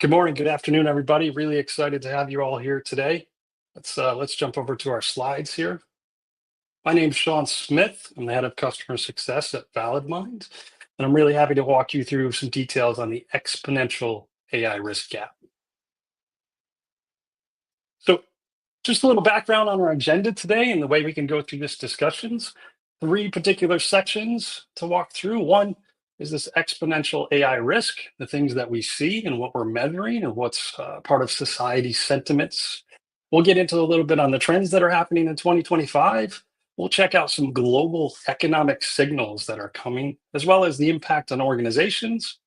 Good morning, good afternoon, everybody. Really excited to have you all here today. Let's jump over to our slides here. My name's Sean Smith. I'm the head of customer success at ValidMind, and I'm really happy to walk you through some details on the exponential AI risk gap. So, just a little background on our agenda today and the way we can go through this discussions. Three particular sections to walk through. One is this exponential AI risk, the things that we see and what we're measuring and what's part of society sentiments. We'll get into a little bit on the trends that are happening in 2025. We'll check out some global economic signals that are coming, as well as the impact on organizations.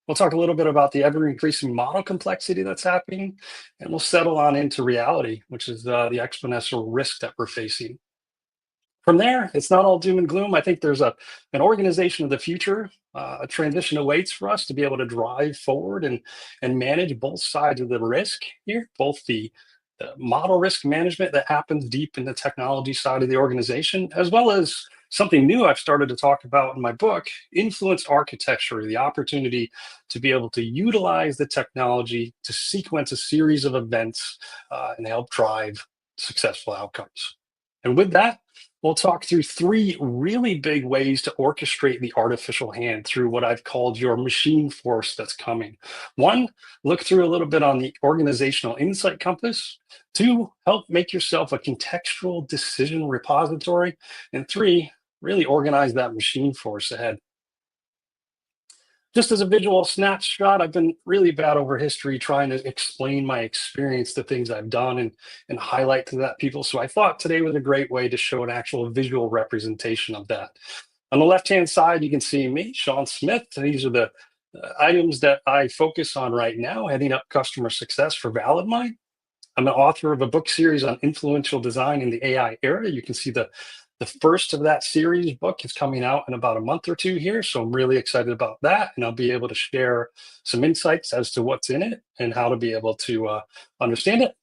We'll talk a little bit about the ever increasing model complexity that's happening, and we'll settle on into reality, which is the exponential risk that we're facing. From there, it's not all doom and gloom. I think there's an organization of the future. A transition awaits for us to be able to drive forward and manage both sides of the risk here, both the model risk management that happens deep in the technology side of the organization, as well as something new I've started to talk about in my book, influence architecture, the opportunity to be able to utilize the technology to sequence a series of events and help drive successful outcomes. And with that, we'll talk through three really big ways to orchestrate the artificial hand through what I've called your machine force that's coming. One, look through a little bit on the organizational insight compass. Two, help make yourself a contextual decision repository. And three, really organize that machine force ahead. Just as a visual snapshot, I've been really bad over history trying to explain my experience, the things I've done, and highlight to that people. So I thought today was a great way to show an actual visual representation of that. On the left-hand side, you can see me, Sean Smith. These are the items that I focus on right now, heading up customer success for ValidMind. I'm an author of a book series on influential design in the AI era. You can see the first of that series book is coming out in about a month or two here. So I'm really excited about that. And I'll be able to share some insights as to what's in it and how to be able to understand it.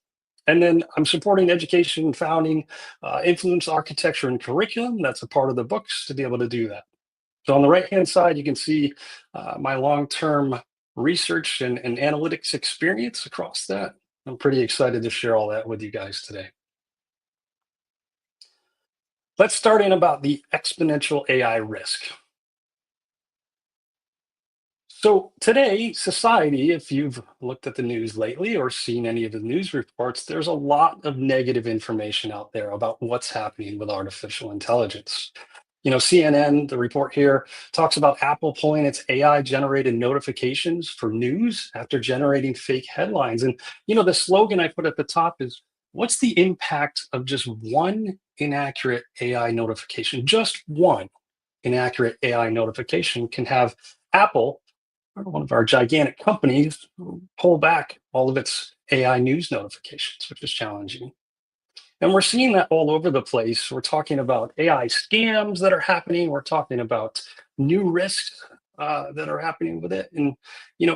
And then I'm supporting education and founding influence architecture and curriculum. That's a part of the books to be able to do that. So on the right-hand side, you can see my long-term research and analytics experience across that. I'm pretty excited to share all that with you guys today. Let's start in about the exponential AI risk. So today, society, if you've looked at the news lately or seen any of the news reports, there's a lot of negative information out there about what's happening with artificial intelligence. CNN, the report here, talks about Apple pulling its AI generated notifications for news after generating fake headlines. And, the slogan I put at the top is, what's the impact of just one inaccurate AI notification? Just one inaccurate AI notification can have Apple, one of our gigantic companies, pull back all of its AI news notifications, which is challenging. And we're seeing that all over the place. We're talking about AI scams that are happening. We're talking about new risks that are happening with it. And,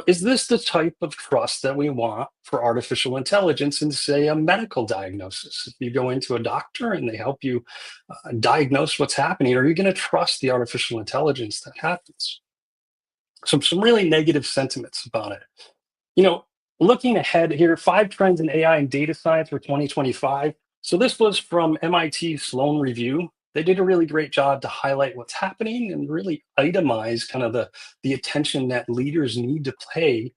is this the type of trust that we want for artificial intelligence in, say, a medical diagnosis? If you go into a doctor and they help you diagnose what's happening, are you going to trust the artificial intelligence that happens? Some really negative sentiments about it. You know, Looking ahead here, 5 trends in AI and data science for 2025. So this was from MIT Sloan Review. They did a really great job to highlight what's happening and really itemize kind of the attention that leaders need to pay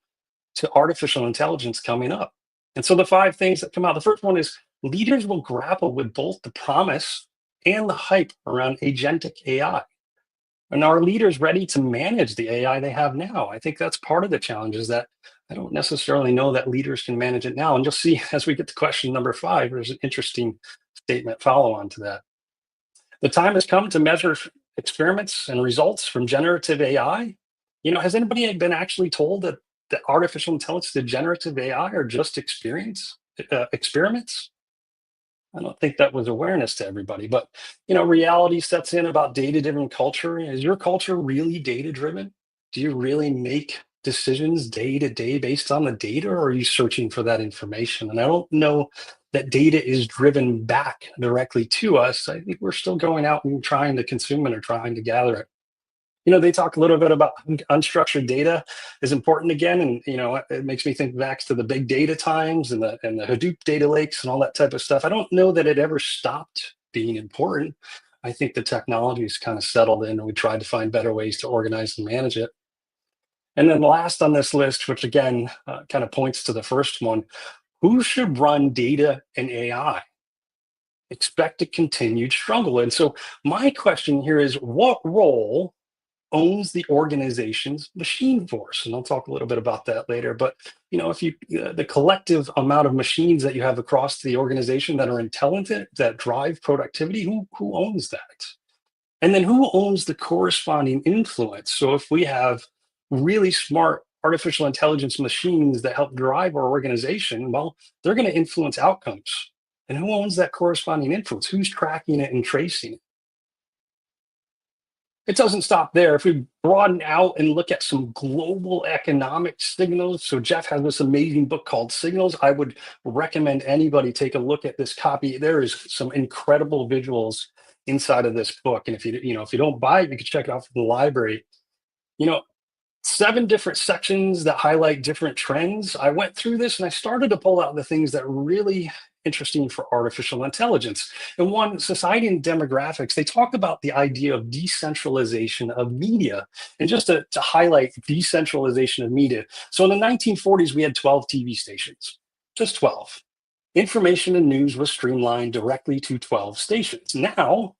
to artificial intelligence coming up. And so the 5 things that come out, the first one is leaders will grapple with both the promise and the hype around agentic AI. And are leaders ready to manage the AI they have now? I think that's part of the challenge is that I don't necessarily know that leaders can manage it now. And you'll see as we get to question number 5, there's an interesting statement follow on to that. The time has come to measure experiments and results from generative AI. Has anybody been actually told that the artificial intelligence, the generative AI, are just experiments? I don't think that was awareness to everybody, but reality sets in about data-driven culture. Is your culture really data-driven? Do you really make decisions day to day based on the data, or are you searching for that information? And I don't know that data is driven back directly to us. I think we're still going out and trying to consume it or trying to gather it. They talk a little bit about unstructured data is important again, and it makes me think back to the big data times and the Hadoop data lakes and all that type of stuff. I don't know that it ever stopped being important. I think the technology's kind of settled in, and we tried to find better ways to organize and manage it. And then last on this list, which again kind of points to the first one, who should run data and AI? Expect a continued struggle. And so my question here is, what role owns the organization's machine force? And I'll talk a little bit about that later. But if you the collective amount of machines that you have across the organization that are intelligent, that drive productivity, who owns that? And then who owns the corresponding influence? So if we have really smart artificial intelligence machines that help drive our organization, well, they're going to influence outcomes. And who owns that corresponding influence? Who's tracking it and tracing it? It doesn't stop there. If we broaden out and look at some global economic signals, so Jeff has this amazing book called Signals. I would recommend anybody take a look at this copy. There is some incredible visuals inside of this book, and if you don't buy it, you can check it out from the library. You know, 7 different sections that highlight different trends. I went through this and I started to pull out the things that were really interesting for artificial intelligence. And one, society and demographics, they talk about the idea of decentralization of media. And just to highlight decentralization of media. So in the 1940s, we had 12 TV stations, just 12. Information and news was streamlined directly to 12 stations. Now,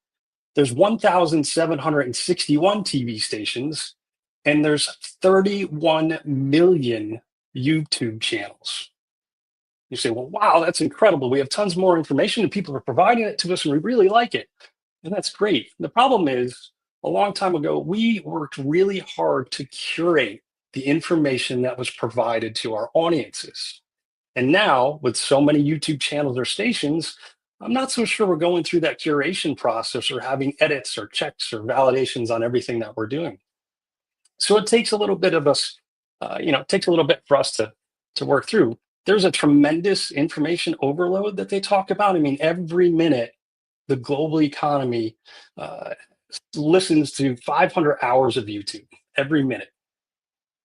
there's 1,761 TV stations, and there's 31 million YouTube channels. You say, well, wow, that's incredible. We have tons more information and people are providing it to us and we really like it. And that's great. The problem is, a long time ago, we worked really hard to curate the information that was provided to our audiences. And now, with so many YouTube channels or stations, I'm not so sure we're going through that curation process or having edits or checks or validations on everything that we're doing. So it takes a little bit of us, it takes a little bit for us to work through. There's a tremendous information overload that they talk about. I mean, every minute, the global economy listens to 500 hours of YouTube every minute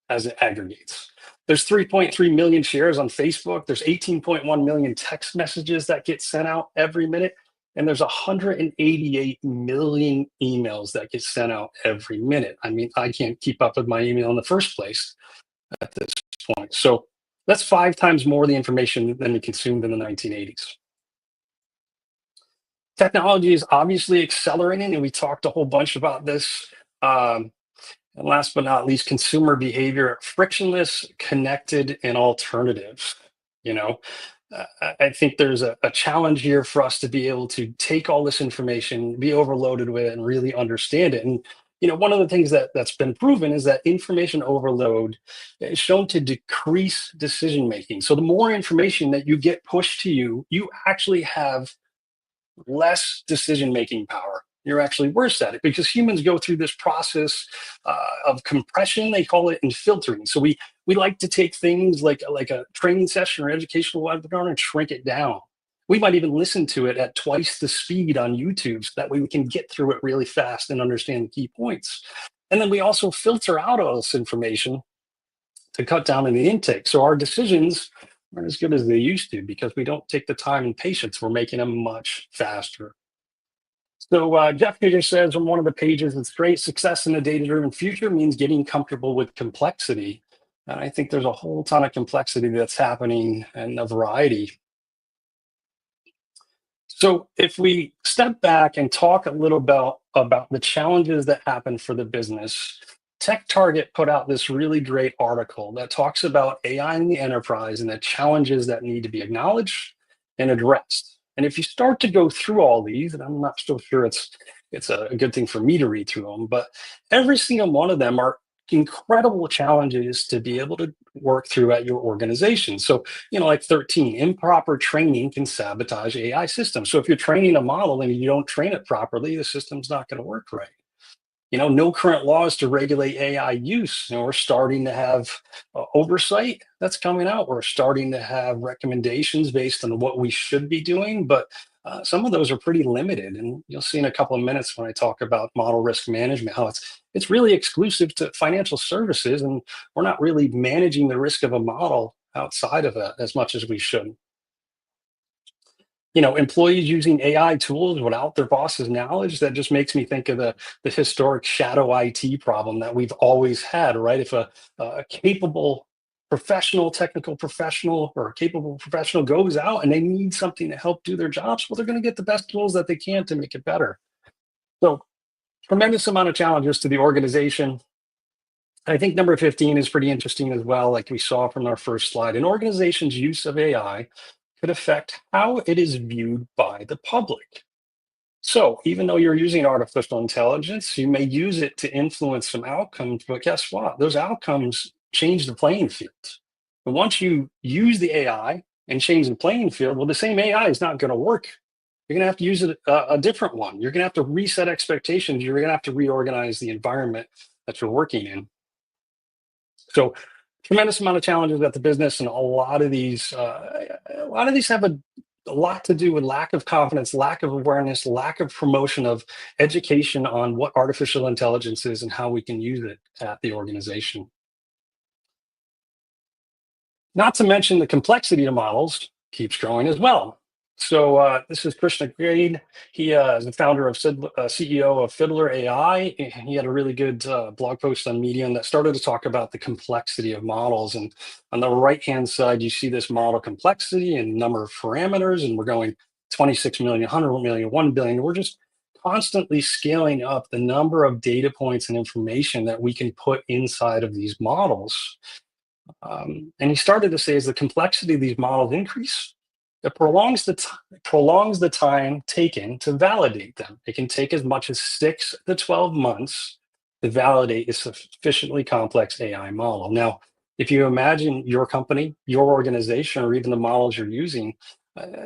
as it aggregates. There's 3.3 million shares on Facebook. There's 18.1 million text messages that get sent out every minute. And there's 188 million emails that get sent out every minute. I mean, I can't keep up with my email in the first place at this point. So that's 5 times more the information than we consumed in the 1980s. Technology is obviously accelerating, and we talked a whole bunch about this. And last but not least, consumer behavior, frictionless, connected, and alternative. You know, I think there's a challenge here for us to be able to take all this information, be overloaded with it, and really understand it. And one of the things that's been proven is that information overload is shown to decrease decision making. So the more information that you get pushed to you, you actually have less decision making power. You're actually worse at it because humans go through this process of compression, they call it, and filtering. So we like to take things like a training session or educational webinar and shrink it down. We might even listen to it at twice the speed on YouTube so that way we can get through it really fast and understand the key points. And then we also filter out all this information to cut down on the intake. So our decisions aren't as good as they used to because we don't take the time and patience. We're making them much faster. So Jeff Fisher says on one of the pages, it's great success in a data-driven future means getting comfortable with complexity. And I think there's a whole ton of complexity that's happening and a variety. So if we step back and talk a little about the challenges that happen for the business, Tech Target put out this really great article that talks about AI in the enterprise and the challenges that need to be acknowledged and addressed. And if you start to go through all these, and I'm not so sure it's a good thing for me to read through them, but every single one of them are incredible challenges to be able to work through at your organization. So, like 13, improper training can sabotage AI systems. So if you're training a model and you don't train it properly, the system's not going to work right. No current laws to regulate AI use. We're starting to have oversight that's coming out. We're starting to have recommendations based on what we should be doing, but some of those are pretty limited. And you'll see in a couple of minutes when I talk about model risk management, how it's really exclusive to financial services, and we're not really managing the risk of a model outside of that as much as we should. Employees using AI tools without their boss's knowledge, that just makes me think of the historic shadow IT problem that we've always had, right? If a capable professional, technical professional, or a capable professional goes out and they need something to help do their jobs, well, they're going to get the best tools that they can to make it better. So, tremendous amount of challenges to the organization. I think number 15 is pretty interesting as well, like we saw from our first slide. An organization's use of AI could affect how it is viewed by the public. So, even though you're using artificial intelligence, you may use it to influence some outcomes, but guess what? Those outcomes change the playing field. And once you use the AI and change the playing field, well, the same AI is not going to work. You're going to have to use a different one. You're going to have to reset expectations. You're going to have to reorganize the environment that you're working in. So, tremendous amount of challenges at the business, and a lot of these have a lot to do with lack of confidence, lack of awareness, lack of promotion of education on what artificial intelligence is and how we can use it at the organization. Not to mention the complexity of models keeps growing as well. So this is Krishna Grade. He is the founder of CEO of Fiddler AI. And he had a really good blog post on Medium that started to talk about the complexity of models. And on the right-hand side, you see this model complexity and number of parameters. And we're going 26 million, 100 million, 1 billion. We're just constantly scaling up the number of data points and information that we can put inside of these models. And he started to say, as the complexity of these models increase, it prolongs the time taken to validate them. It can take as much as 6 to 12 months to validate a sufficiently complex AI model. Now, if you imagine your company, your organization, or even the models you're using,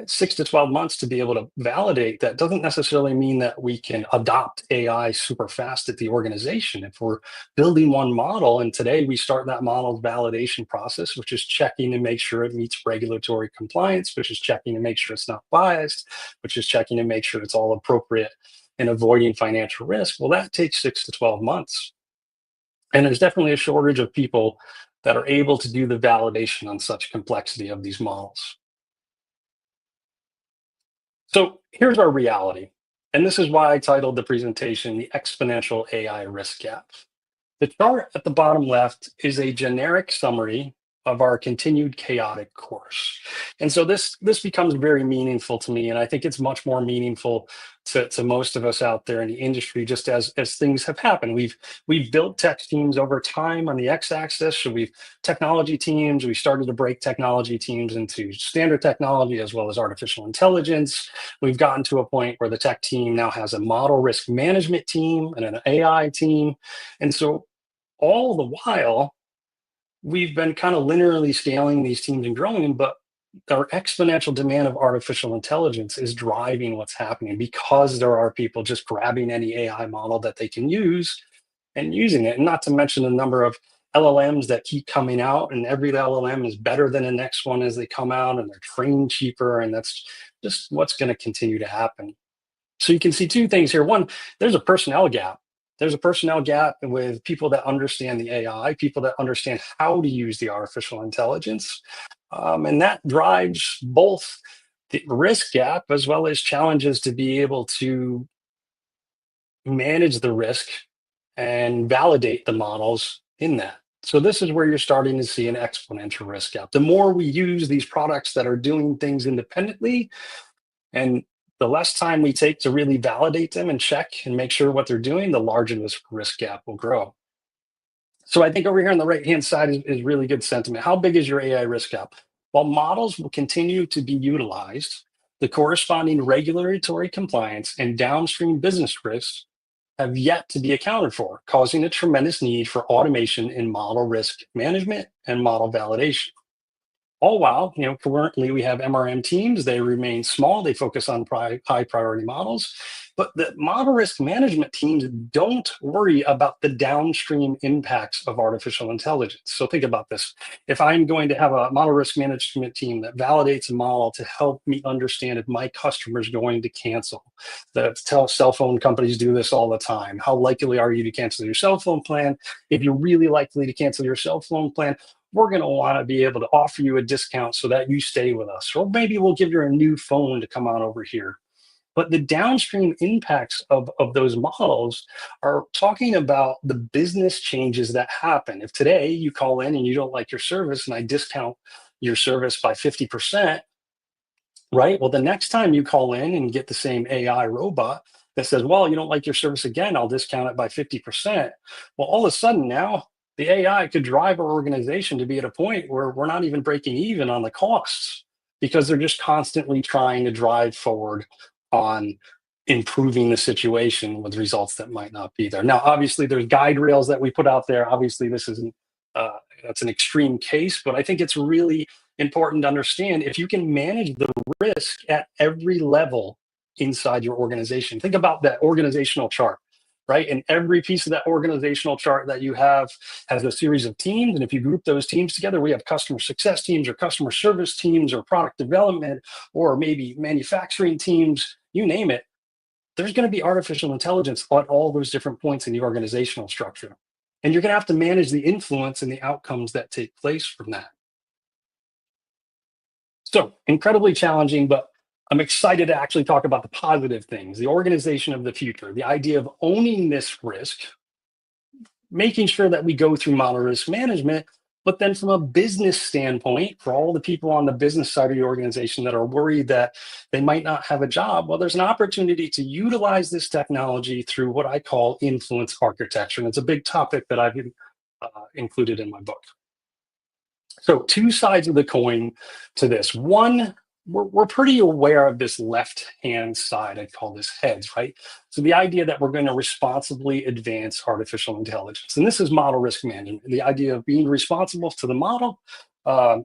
6 to 12 months to be able to validate that doesn't necessarily mean that we can adopt AI super fast at the organization. If we're building one model and today we start that model's validation process, which is checking to make sure it meets regulatory compliance, which is checking to make sure it's not biased, which is checking to make sure it's all appropriate and avoiding financial risk, well, that takes 6 to 12 months. And there's definitely a shortage of people that are able to do the validation on such complexity of these models. So here's our reality. And this is why I titled the presentation The Exponential AI Risk Gap. The chart at the bottom left is a generic summary of our continued chaotic course. And so this becomes very meaningful to me. And I think it's much more meaningful to most of us out there in the industry, just as things have happened. We've built tech teams over time on the x-axis. So we've technology teams, we started to break technology teams into standard technology as well as artificial intelligence. We've gotten to a point where the tech team now has a model risk management team and an AI team. And so all the while, we've been kind of linearly scaling these teams and growing them, but our exponential demand of artificial intelligence is driving what's happening because there are people just grabbing any AI model that they can use and using it. And not to mention the number of LLMs that keep coming out, and every LLM is better than the next one as they come out, and they're trained cheaper. And that's just what's going to continue to happen. So you can see two things here. One, there's a personnel gap. There's a personnel gap with people that understand the AI, people that understand how to use the artificial intelligence. And that drives both the risk gap as well as challenges to be able to manage the risk and validate the models in that. So this is where you're starting to see an exponential risk gap. The more we use these products that are doing things independently, and the less time we take to really validate them and check and make sure what they're doing, the larger this risk gap will grow. So I think over here on the right-hand side is really good sentiment. How big is your AI risk gap? While models will continue to be utilized, the corresponding regulatory compliance and downstream business risks have yet to be accounted for, causing a tremendous need for automation in model risk management and model validation. All while, currently we have MRM teams. They remain small. They focus on high priority models. But the model risk management teams don't worry about the downstream impacts of artificial intelligence. So think about this. If I'm going to have a model risk management team that validates a model to help me understand if my customer is going to cancel, cell phone companies do this all the time. How likely are you to cancel your cell phone plan? If you're really likely to cancel your cell phone plan, we're going to want to be able to offer you a discount so that you stay with us. Or maybe we'll give you a new phone to come on over here. But the downstream impacts of those models are talking about the business changes that happen. If today you call in and you don't like your service and I discount your service by 50%, right? Well, the next time you call in and get the same AI robot that says, well, you don't like your service again, I'll discount it by 50%. Well, all of a sudden now the AI could drive our organization to be at a point where we're not even breaking even on the costs because they're just constantly trying to drive forward on improving the situation with results that might not be there. Now, obviously, there's guide rails that we put out there. Obviously, this isn't that's an extreme case, but I think it's really important to understand if you can manage the risk at every level inside your organization. Think about that organizational chart, right? And every piece of that organizational chart that you have has a series of teams. And if you group those teams together, we have customer success teams or customer service teams or product development or maybe manufacturing teams, you name it. There's going to be artificial intelligence at all those different points in the organizational structure. And you're going to have to manage the influence and the outcomes that take place from that. So incredibly challenging, but I'm excited to actually talk about the positive things, the organization of the future, the idea of owning this risk, making sure that we go through model risk management, but then from a business standpoint, for all the people on the business side of the organization that are worried that they might not have a job, well, there's an opportunity to utilize this technology through what I call influence architecture. And it's a big topic that I've included in my book. So two sides of the coin to this. One, we're pretty aware of this left-hand side. I call this heads, right? So the idea that we're going to responsibly advance artificial intelligence. And this is model risk management, the idea of being responsible to the model, uh,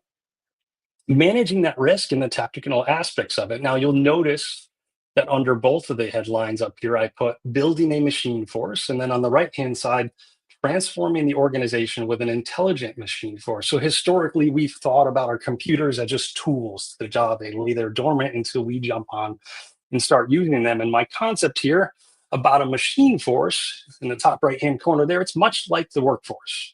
managing that risk and the tactical aspects of it. Now, you'll notice that under both of the headlines up here, I put building a machine force. And then on the right-hand side, transforming the organization with an intelligent machine force. So historically, we've thought about our computers as just tools to the job. They lay there dormant until we jump on and start using them. And my concept here about a machine force in the top right-hand corner there, it's much like the workforce.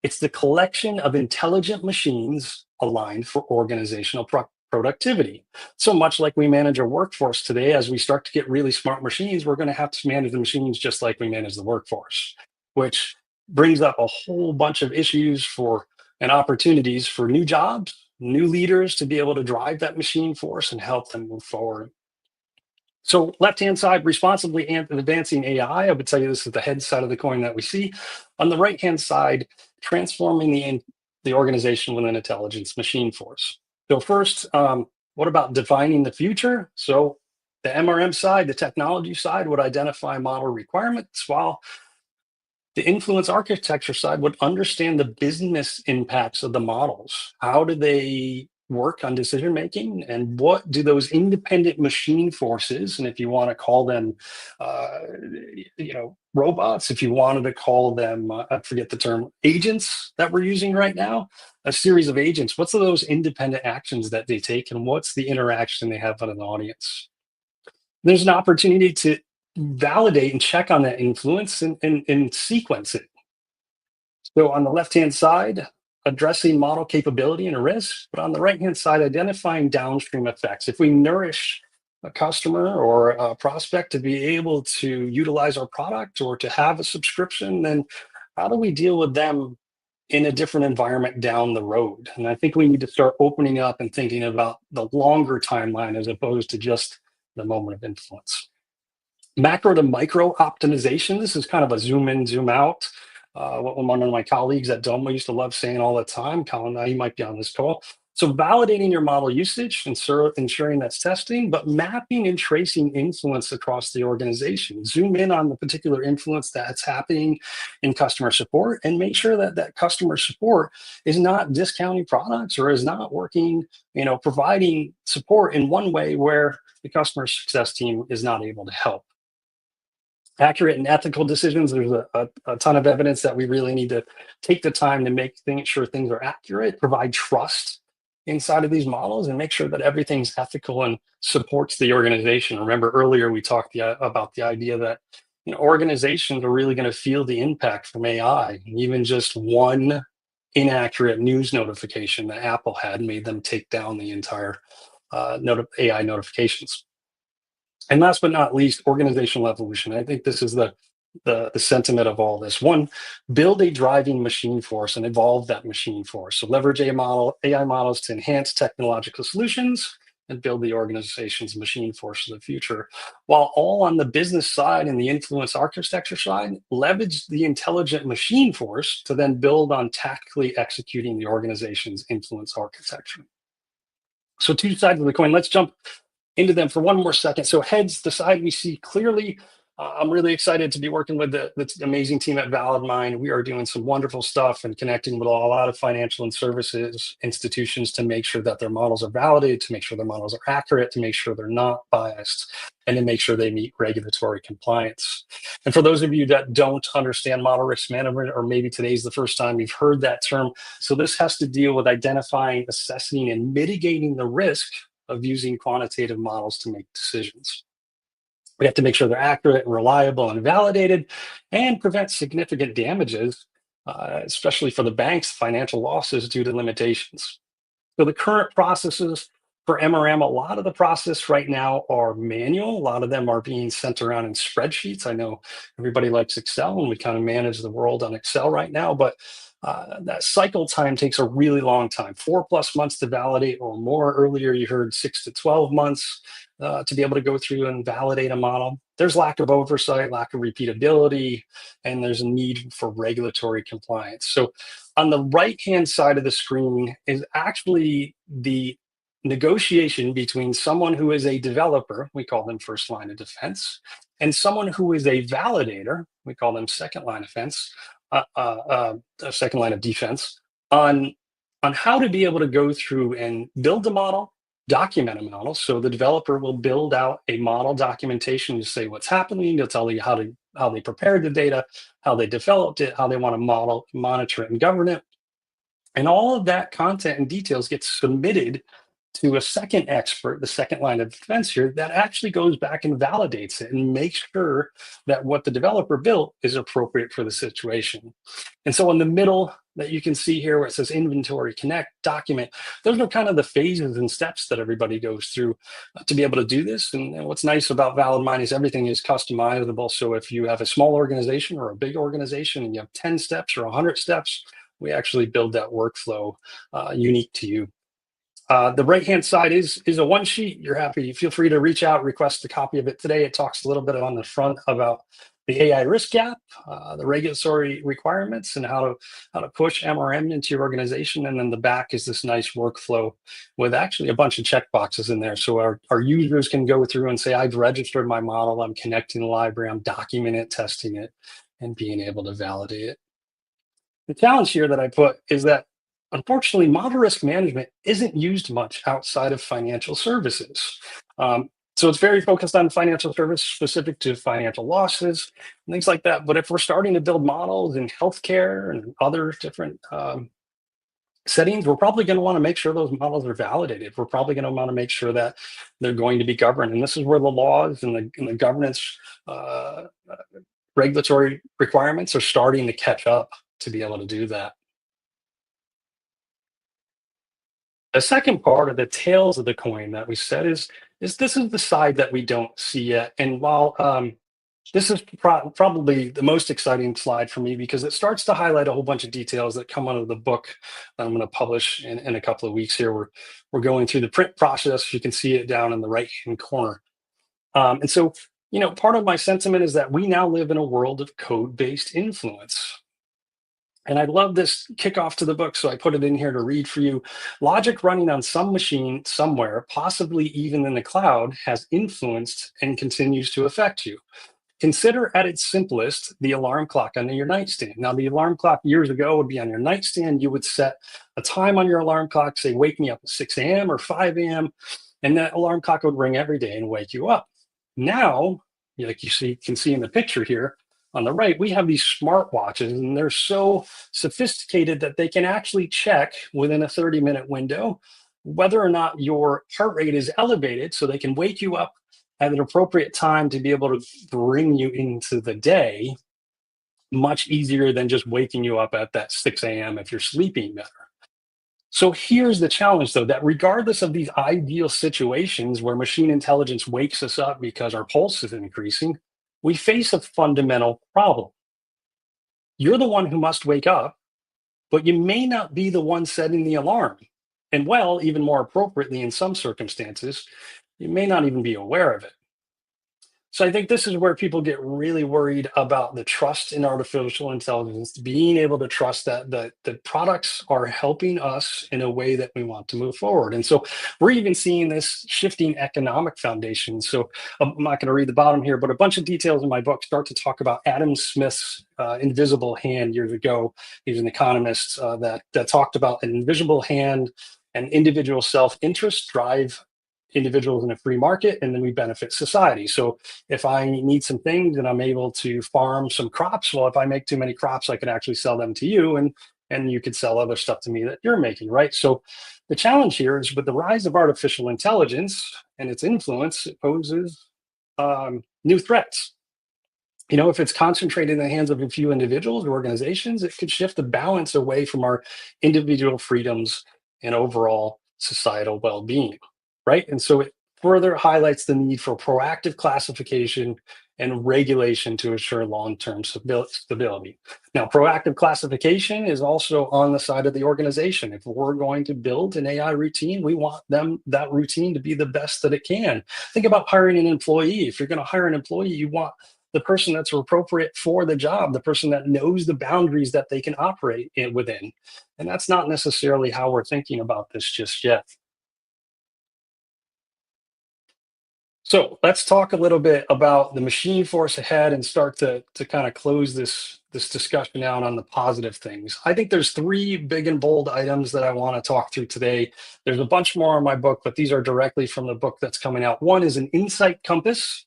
It's the collection of intelligent machines aligned for organizational productivity. So much like we manage our workforce today, as we start to get really smart machines, we're going to have to manage the machines just like we manage the workforce, which brings up a whole bunch of issues for and opportunities for new jobs, new leaders to be able to drive that machine force and help them move forward. So left-hand side, responsibly advancing AI. I would tell you this is the head side of the coin that we see. On the right-hand side, transforming the organization with an intelligence machine force. So first, what about defining the future? So the MRM side, the technology side would identify model requirements, while the influence architecture side would understand the business impacts of the models. How do they work on decision making, and what do those independent machine forces, and if you want to call them uh, robots, if you wanted to call them I forget the term, agents that we're using right now, a series of agents, what's those independent actions that they take, and what's the interaction they have with an audience? There's an opportunity to validate and check on that influence and sequence it. So on the left-hand side, addressing model capability and risk, but on the right-hand side, identifying downstream effects. If we nourish a customer or a prospect to be able to utilize our product or to have a subscription, then how do we deal with them in a different environment down the road? And I think we need to start opening up and thinking about the longer timeline as opposed to just the moment of influence. Macro to micro optimization. This is kind of a zoom in, zoom out. What one of my colleagues at Doma used to love saying all the time, Colin, now you might be on this call. So validating your model usage and ensuring that's testing, but mapping and tracing influence across the organization. Zoom in on the particular influence that's happening in customer support and make sure that that customer support is not discounting products or is not working, providing support in one way where the customer success team is not able to help. Accurate and ethical decisions. There's a ton of evidence that we really need to take the time to make sure things are accurate, provide trust inside of these models, and make sure that everything's ethical and supports the organization. Remember earlier we talked about the idea that organizations are really going to feel the impact from AI. Even just one inaccurate news notification that Apple had made them take down the entire AI notifications. And last but not least, organizational evolution. I think this is the sentiment of all this. One, build a driving machine force and evolve that machine force. So leverage AI models to enhance technological solutions and build the organization's machine force of the future. While all on the business side and the influence architecture side, leverage the intelligent machine force to then build on tactically executing the organization's influence architecture. So two sides of the coin. Let's jump into them for one more second. So heads, the side we see clearly. I'm really excited to be working with the amazing team at ValidMine. We are doing some wonderful stuff and connecting with a lot of financial and services institutions to make sure that their models are validated, to make sure their models are accurate, to make sure they're not biased, and to make sure they meet regulatory compliance. And for those of you that don't understand model risk management, or maybe today's the first time you've heard that term, so this has to deal with identifying, assessing, and mitigating the risk of using quantitative models to make decisions. We have to make sure they're accurate, reliable, and validated, and prevent significant damages, especially for the banks, financial losses due to limitations. So the current processes for MRM, a lot of the process right now are manual. A lot of them are being sent around in spreadsheets. I know everybody likes Excel, and we kind of manage the world on Excel right now, but that cycle time takes a really long time, 4+ months to validate or more. Earlier, you heard 6 to 12 months to be able to go through and validate a model. There's lack of oversight, lack of repeatability, and there's a need for regulatory compliance. So on the right-hand side of the screen is actually the negotiation between someone who is a developer, we call them first line of defense, and someone who is a validator, we call them second line of defense, second line of defense, on how to be able to go through and build the model, document a model. So the developer will build out a model documentation to say what's happening. They'll tell you how they prepared the data, how they developed it, how they want to monitor it, and govern it. And all of that content and details get submitted to a second expert, the second line of defense here, that actually goes back and validates it and makes sure that what the developer built is appropriate for the situation. And so in the middle that you can see here where it says inventory, connect, document, those are kind of the phases and steps that everybody goes through to be able to do this. And what's nice about ValidMine is everything is customizable. So if you have a small organization or a big organization and you have 10 steps or 100 steps, we actually build that workflow unique to you. The right-hand side is a one sheet. You're happy. Feel free to reach out, request a copy of it today. It talks a little bit on the front about the AI risk gap, the regulatory requirements, and how to push MRM into your organization. And then the back is this nice workflow with actually a bunch of checkboxes in there. So our users can go through and say, I've registered my model, I'm connecting the library, I'm documenting it, testing it, and being able to validate it. The challenge here that I put is that unfortunately, model risk management isn't used much outside of financial services. So it's very focused on financial service specific to financial losses, and things like that. But if we're starting to build models in healthcare and other different settings, we're probably going to want to make sure those models are validated. We're probably going to want to make sure that they're going to be governed. And this is where the laws and the governance regulatory requirements are starting to catch up to be able to do that. The second part of the tails of the coin that we said is this is the side that we don't see yet. And while this is probably the most exciting slide for me because it starts to highlight a whole bunch of details that come out of the book that I'm going to publish in a couple of weeks here. We're going through the print process. You can see it down in the right-hand corner. And so, part of my sentiment is that we now live in a world of code-based influence. And I love this kickoff to the book, so I put it in here to read for you. Logic running on some machine somewhere, possibly even in the cloud, has influenced and continues to affect you. Consider at its simplest the alarm clock on your nightstand. Now, the alarm clock years ago would be on your nightstand. You would set a time on your alarm clock, say, wake me up at 6 a.m. or 5 a.m., and that alarm clock would ring every day and wake you up. Now, like can see in the picture here on the right, we have these smartwatches, and they're so sophisticated that they can actually check within a 30-minute window whether or not your heart rate is elevated so they can wake you up at an appropriate time to be able to bring you into the day much easier than just waking you up at that 6 a.m. if you're sleeping better. So here's the challenge, though, that regardless of these ideal situations where machine intelligence wakes us up because our pulse is increasing, we face a fundamental problem. You're the one who must wake up, but you may not be the one setting the alarm. And well, even more appropriately, in some circumstances, you may not even be aware of it. So I think this is where people get really worried about the trust in artificial intelligence, being able to trust that the products are helping us in a way that we want to move forward. And so we're even seeing this shifting economic foundation. So I'm not going to read the bottom here, but a bunch of details in my book start to talk about Adam Smith's invisible hand years ago. He's an economist that talked about an invisible hand and individual self-interest drive individuals in a free market, and then we benefit society. So if I need some things and I'm able to farm some crops, well, if I make too many crops, I can actually sell them to you, and you could sell other stuff to me that you're making, right? So the challenge here is with the rise of artificial intelligence and its influence, it poses new threats. If it's concentrated in the hands of a few individuals or organizations, it could shift the balance away from our individual freedoms and overall societal well-being, right? And so it further highlights the need for proactive classification and regulation to ensure long-term stability. Now, proactive classification is also on the side of the organization. If we're going to build an AI routine, we want that routine to be the best that it can. Think about hiring an employee. If you're going to hire an employee, you want the person that's appropriate for the job, the person that knows the boundaries that they can operate within. And that's not necessarily how we're thinking about this just yet. So let's talk a little bit about the machine force ahead and start to kind of close this discussion out on the positive things. I think there's three big and bold items that I want to talk through today. There's a bunch more in my book, but these are directly from the book that's coming out. One is an insight compass.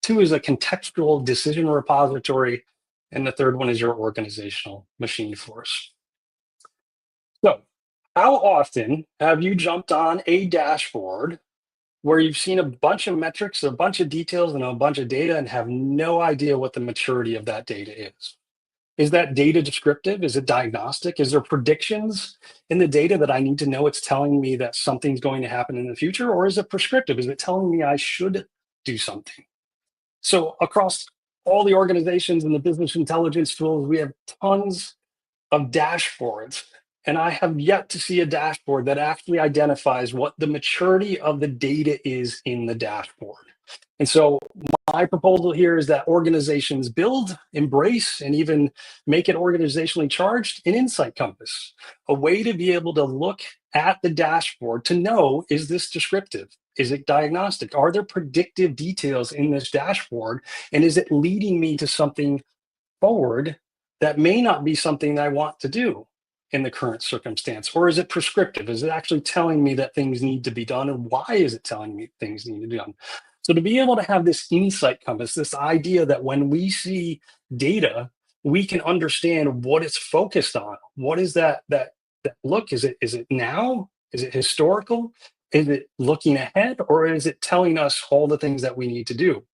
Two is a contextual decision repository. And the third one is your organizational machine force. So, how often have you jumped on a dashboard where you've seen a bunch of metrics, a bunch of details, and a bunch of data and have no idea what the maturity of that data is? Is that data descriptive? Is it diagnostic? Is there predictions in the data that I need to know it's telling me that something's going to happen in the future? Or is it prescriptive? Is it telling me I should do something? So across all the organizations and the business intelligence tools, we have tons of dashboards. And I have yet to see a dashboard that actually identifies what the maturity of the data is in the dashboard. And so my proposal here is that organizations build, embrace, and even make it organizationally charged an insight compass, a way to be able to look at the dashboard to know, is this descriptive? Is it diagnostic? Are there predictive details in this dashboard? And is it leading me to something forward that may not be something that I want to do in the current circumstance? Or is it prescriptive? Is it actually telling me that things need to be done? And why is it telling me things need to be done? So to be able to have this insight compass, this idea that when we see data, we can understand what it's focused on. What is that look? Is it now? Is it historical? Is it looking ahead? Or is it telling us all the things that we need to do?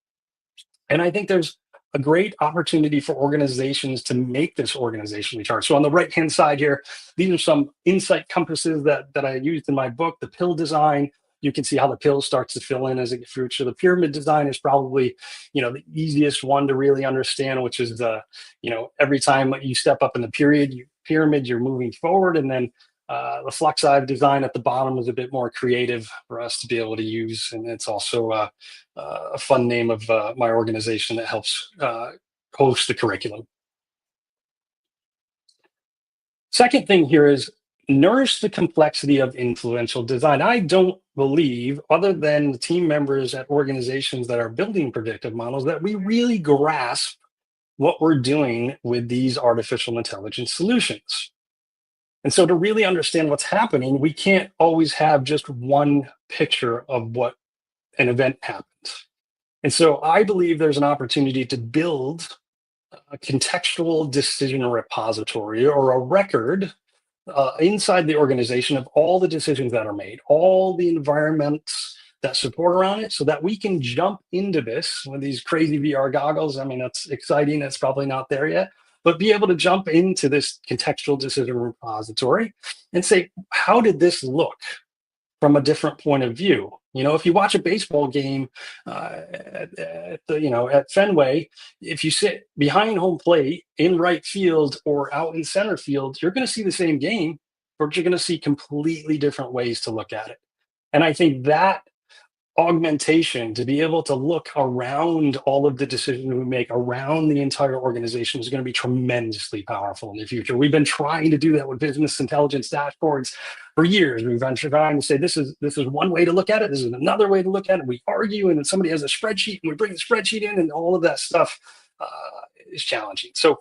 And I think there's a great opportunity for organizations to make this organizationally charged. So on the right-hand side here, these are some insight compasses that I used in my book. The pill design, you can see how the pill starts to fill in as it gets through. So the pyramid design is probably, the easiest one to really understand, which is every time you step up in the pyramid, you're moving forward. And then the flex eye design at the bottom is a bit more creative for us to be able to use. And it's also a fun name of my organization that helps host the curriculum. Second thing here is nourish the complexity of influential design. I don't believe, other than the team members at organizations that are building predictive models, that we really grasp what we're doing with these artificial intelligence solutions. And so, to really understand what's happening, we can't always have just one picture of what an event happens. And so, I believe there's an opportunity to build a contextual decision repository or a record inside the organization of all the decisions that are made, all the environments that support around it, so that we can jump into this with these crazy VR goggles. I mean, that's exciting. That's probably not there yet, but be able to jump into this contextual decision repository and say, how did this look from a different point of view? You know, if you watch a baseball game at Fenway, if you sit behind home plate in right field or out in center field, you're going to see the same game, but you're going to see completely different ways to look at it. And I think that augmentation, to be able to look around all of the decisions we make around the entire organization, is going to be tremendously powerful in the future. We've been trying to do that with business intelligence dashboards for years. We've been trying to say this is one way to look at it, this is another way to look at it. We argue, and then somebody has a spreadsheet, and we bring the spreadsheet in, and all of that stuff uh, is challenging. So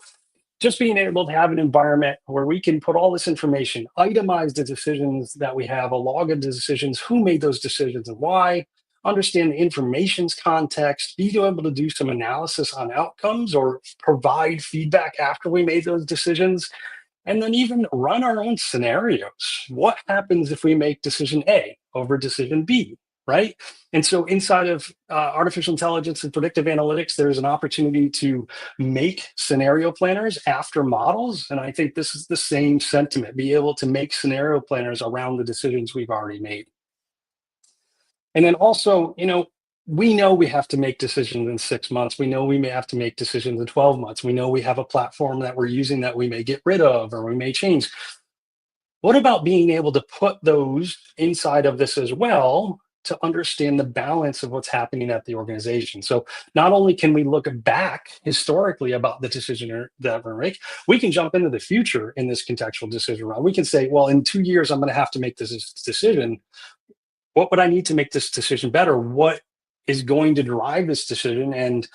just being able to have an environment where we can put all this information, itemize the decisions that we have, a log of the decisions, who made those decisions and why, understand the information's context, be able to do some analysis on outcomes or provide feedback after we made those decisions, and then even run our own scenarios. What happens if we make decision A over decision B, right? And so inside of artificial intelligence and predictive analytics, there's an opportunity to make scenario planners after models. And I think this is the same sentiment, be able to make scenario planners around the decisions we've already made. And then also, we know we have to make decisions in 6 months. We know we may have to make decisions in 12 months. We know we have a platform that we're using that we may get rid of or we may change. What about being able to put those inside of this as well to understand the balance of what's happening at the organization? So not only can we look back historically about the decision that we're making, we can jump into the future in this contextual decision round. We can say, well, in 2 years, I'm going to have to make this decision. What would I need to make this decision better? What is going to drive this decision? And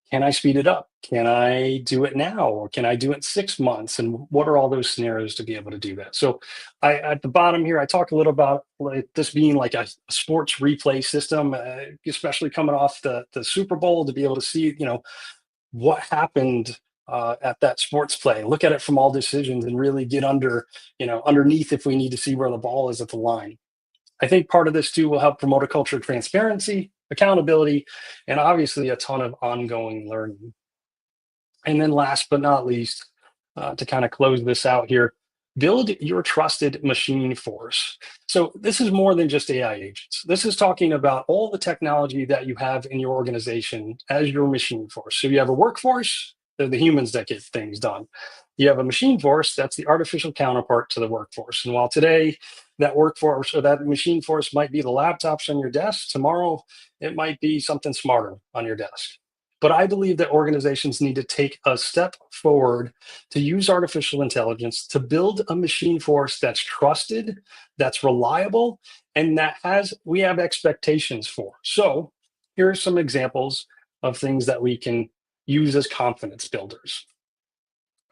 can I speed it up? Can I do it now? Or can I do it in 6 months? And what are all those scenarios to be able to do that? So at the bottom here, I talk a little about like this being like a sports replay system, especially coming off the Super Bowl, to be able to see, what happened at that sports play, look at it from all decisions and really get underneath if we need to see where the ball is at the line. I think part of this too will help promote a culture of transparency, accountability, and obviously a ton of ongoing learning. And then last but not least, to kind of close this out here, build your trusted machine force. So this is more than just AI agents. This is talking about all the technology that you have in your organization as your machine force. So you have a workforce, they're the humans that get things done. You have a machine force, that's the artificial counterpart to the workforce. And while today that workforce or that machine force might be the laptops on your desk, tomorrow it might be something smarter on your desk. But I believe that organizations need to take a step forward to use artificial intelligence to build a machine force that's trusted, that's reliable, and that we have expectations for. So here are some examples of things that we can use as confidence builders.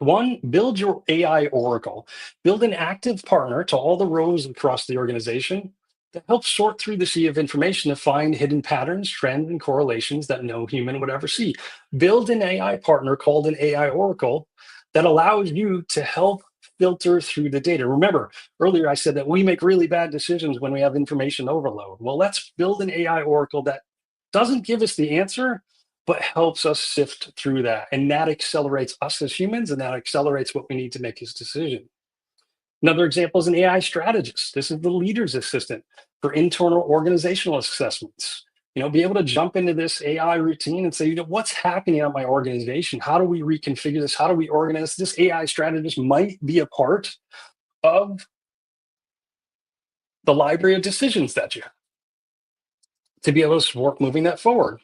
One, build your AI oracle. Build an active partner to all the rows across the organization that helps sort through the sea of information to find hidden patterns, trends, and correlations that no human would ever see. Build an AI partner called an AI oracle that allows you to help filter through the data. Remember, earlier I said that we make really bad decisions when we have information overload. Well, let's build an AI oracle that doesn't give us the answer, but helps us sift through that. And that accelerates us as humans, and that accelerates what we need to make his decision. Another example is an AI strategist. This is the leader's assistant for internal organizational assessments. Be able to jump into this AI routine and say, what's happening at my organization? How do we reconfigure this? How do we organize this? AI strategist might be a part of the library of decisions that you have to be able to support moving that forward.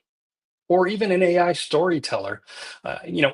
Or even an AI storyteller,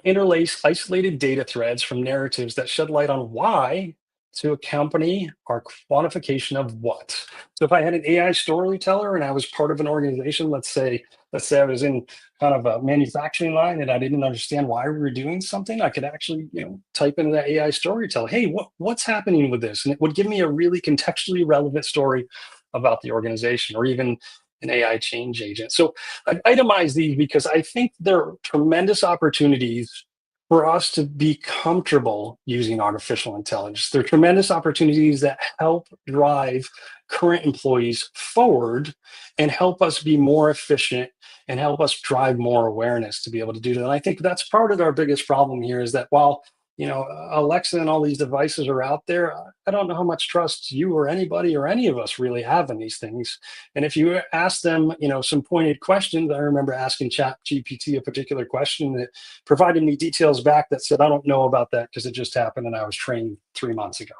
interlace isolated data threads from narratives that shed light on why to accompany our quantification of what. So if I had an AI storyteller and I was part of an organization, let's say I was in kind of a manufacturing line and I didn't understand why we were doing something, I could actually, type into that AI storyteller, hey, what's happening with this? And it would give me a really contextually relevant story about the organization, or even an AI change agent. So I itemize these because I think there are tremendous opportunities for us to be comfortable using artificial intelligence. There are tremendous opportunities that help drive current employees forward and help us be more efficient and help us drive more awareness to be able to do that. And I think that's part of our biggest problem here, is that while Alexa and all these devices are out there, I don't know how much trust you or anybody or any of us really have in these things. And if you ask them, some pointed questions, I remember asking Chat GPT a particular question that provided me details back that said, I don't know about that because it just happened and I was trained 3 months ago.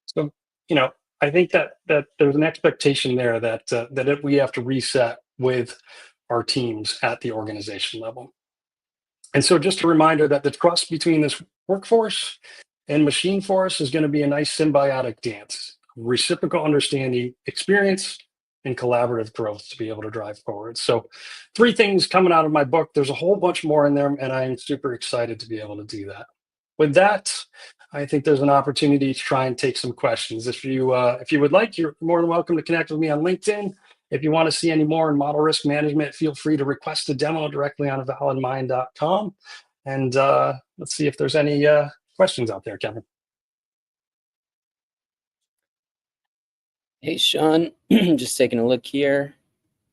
So, I think that there's an expectation there that we have to reset with our teams at the organization level. And so just a reminder that the trust between this workforce and machine force is going to be a nice symbiotic dance, reciprocal understanding, experience, and collaborative growth to be able to drive forward. So, three things coming out of my book. There's a whole bunch more in there, and I'm super excited to be able to do that. With that, I think there's an opportunity to try and take some questions. If you would like, you're more than welcome to connect with me on LinkedIn. If you want to see any more in model risk management, feel free to request a demo directly on validmind.com. And let's see if there's any questions out there, Kevin. Hey, Sean, just taking a look here.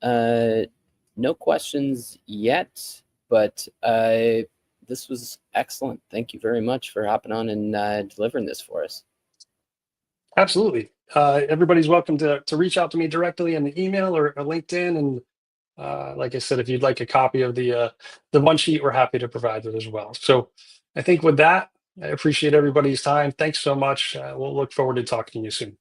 No questions yet, but this was excellent. Thank you very much for hopping on and delivering this for us. Absolutely. Everybody's welcome to reach out to me directly in the email or LinkedIn. And like I said, if you'd like a copy of the one sheet, we're happy to provide it as well. So I think with that, I appreciate everybody's time. Thanks so much. We'll look forward to talking to you soon.